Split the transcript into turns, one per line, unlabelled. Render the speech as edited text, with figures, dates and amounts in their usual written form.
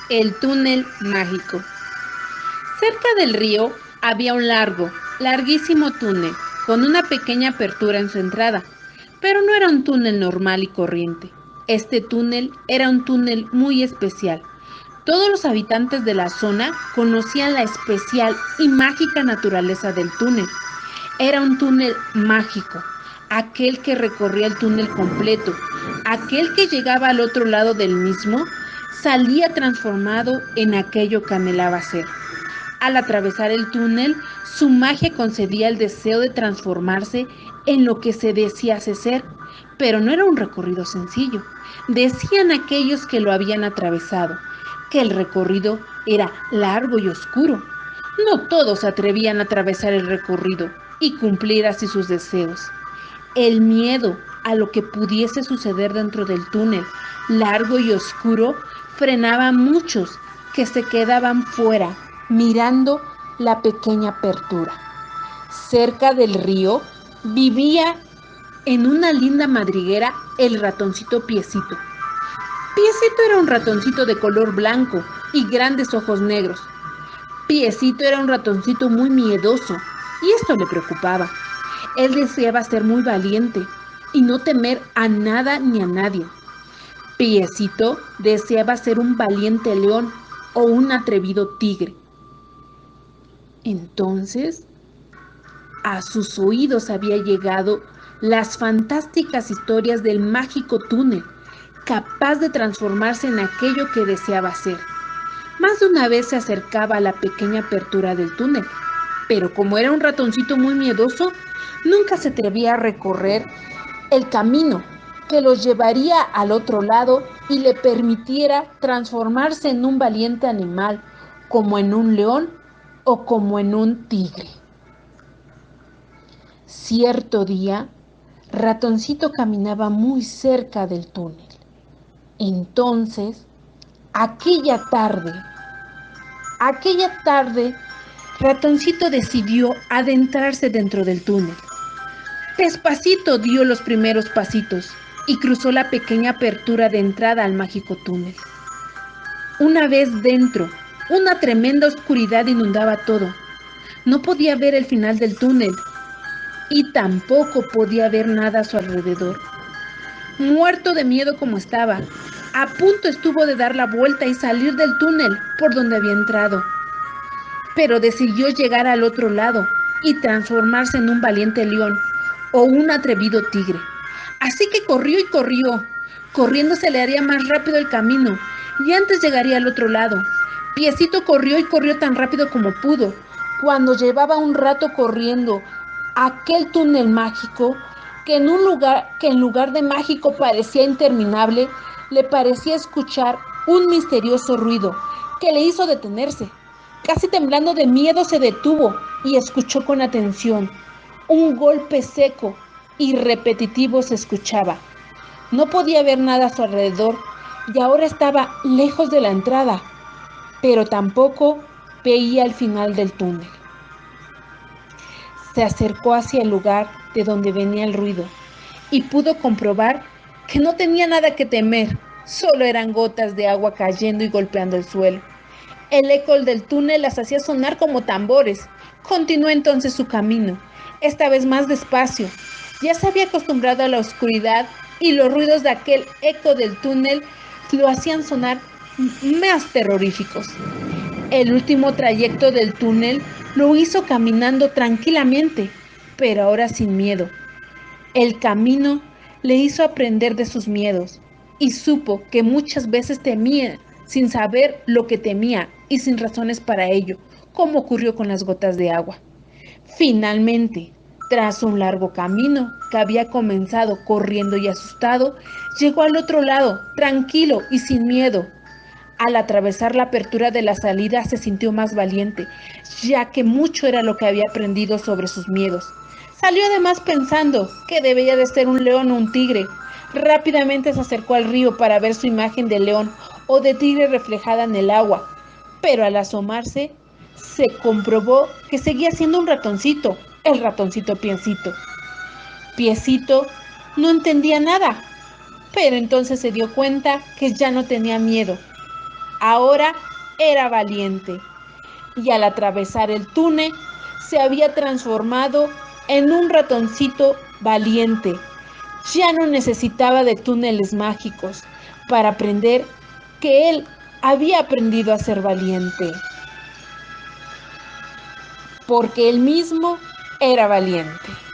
El túnel mágico. Cerca del río había un larguísimo túnel, con una pequeña apertura en su entrada, pero no era un túnel normal y corriente. Este túnel era un túnel muy especial. Todos los habitantes de la zona conocían la especial y mágica naturaleza del túnel. Era un túnel mágico, aquel que recorría el túnel completo, aquel que llegaba al otro lado del mismo, salía transformado en aquello que anhelaba ser. Al atravesar el túnel, su magia concedía el deseo de transformarse en lo que se desease ser, pero no era un recorrido sencillo. Decían aquellos que lo habían atravesado, que el recorrido era largo y oscuro. No todos se atrevían a atravesar el recorrido y cumplir así sus deseos. El miedo a lo que pudiese suceder dentro del túnel, largo y oscuro, frenaba a muchos que se quedaban fuera, mirando la pequeña apertura. Cerca del río vivía en una linda madriguera el ratoncito Piecito. Piecito era un ratoncito de color blanco y grandes ojos negros. Piecito era un ratoncito muy miedoso y esto le preocupaba. Él deseaba ser muy valiente y no temer a nada ni a nadie. Piecito deseaba ser un valiente león o un atrevido tigre. Entonces, a sus oídos había llegado las fantásticas historias del mágico túnel, capaz de transformarse en aquello que deseaba ser. Más de una vez se acercaba a la pequeña apertura del túnel, pero como era un ratoncito muy miedoso, nunca se atrevía a recorrer el camino que los llevaría al otro lado y le permitiera transformarse en un valiente animal, como en un león o como en un tigre. Cierto día, Ratoncito caminaba muy cerca del túnel. Entonces, aquella tarde, Ratoncito decidió adentrarse dentro del túnel. Despacito dio los primeros pasitos y cruzó la pequeña apertura de entrada al mágico túnel. Una vez dentro, una tremenda oscuridad inundaba todo. No podía ver el final del túnel y tampoco podía ver nada a su alrededor. Muerto de miedo como estaba, a punto estuvo de dar la vuelta y salir del túnel por donde había entrado. Pero decidió llegar al otro lado y transformarse en un valiente león o un atrevido tigre. Así que corrió y corrió. Corriendo se le haría más rápido el camino y antes llegaría al otro lado. Piecito corrió y corrió tan rápido como pudo. Cuando llevaba un rato corriendo aquel túnel mágico, que en lugar de mágico parecía interminable, le parecía escuchar un misterioso ruido que le hizo detenerse. Casi temblando de miedo se detuvo y escuchó con atención. Un golpe seco y repetitivo se escuchaba. No podía ver nada a su alrededor y ahora estaba lejos de la entrada, pero tampoco veía el final del túnel. Se acercó hacia el lugar de donde venía el ruido y pudo comprobar que no tenía nada que temer, solo eran gotas de agua cayendo y golpeando el suelo. El eco del túnel las hacía sonar como tambores. Continuó entonces su camino, esta vez más despacio. Ya se había acostumbrado a la oscuridad y los ruidos de aquel eco del túnel lo hacían sonar más terroríficos. El último trayecto del túnel lo hizo caminando tranquilamente, pero ahora sin miedo. El camino le hizo aprender de sus miedos y supo que muchas veces temía sin saber lo que temía y sin razones para ello, como ocurrió con las gotas de agua. Finalmente, tras un largo camino que había comenzado corriendo y asustado, llegó al otro lado, tranquilo y sin miedo. Al atravesar la apertura de la salida se sintió más valiente, ya que mucho era lo que había aprendido sobre sus miedos. Salió además pensando que debía de ser un león o un tigre. Rápidamente se acercó al río para ver su imagen de león o de tigre reflejada en el agua, pero al asomarse se comprobó que seguía siendo un ratoncito, el ratoncito Piecito. Piecito no entendía nada, pero entonces se dio cuenta que ya no tenía miedo. Ahora era valiente y al atravesar el túnel se había transformado en un ratoncito valiente. Ya no necesitaba de túneles mágicos para aprender que él había aprendido a ser valiente, porque él mismo era valiente.